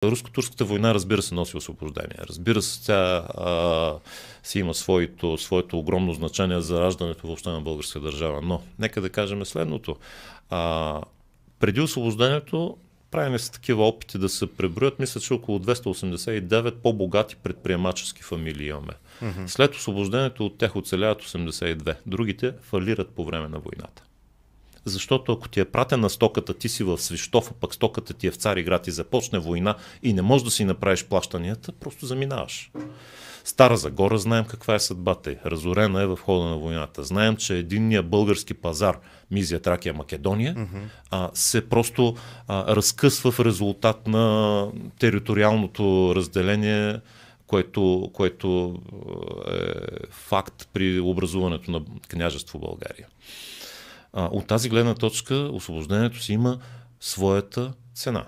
Руско-турската война, разбира се, носи освобождение. Разбира се, тя си има своето огромно значение за раждането въобще на българска държава. Но, нека да кажем следното. Преди освобождението правим се такива опити да се преброят. Мисля, че около 289 по-богати предприемачески фамилии имаме. След освобождението от тях оцеляват 82. Другите фалират по време на войната. Защото ако ти е пратена стоката, ти си в Свищов, а пък стоката ти е в Цариград и започне война и не можеш да си направиш плащанията, просто заминаваш. Стара Загора знаем каква е съдбата й. Разорена е в хода на войната. Знаем, че единният български пазар, Мизия, Тракия, Македония, се просто разкъсва в резултат на териториалното разделение, което е факт при образуването на княжество България. От тази гледна точка освобождението си има своята цена.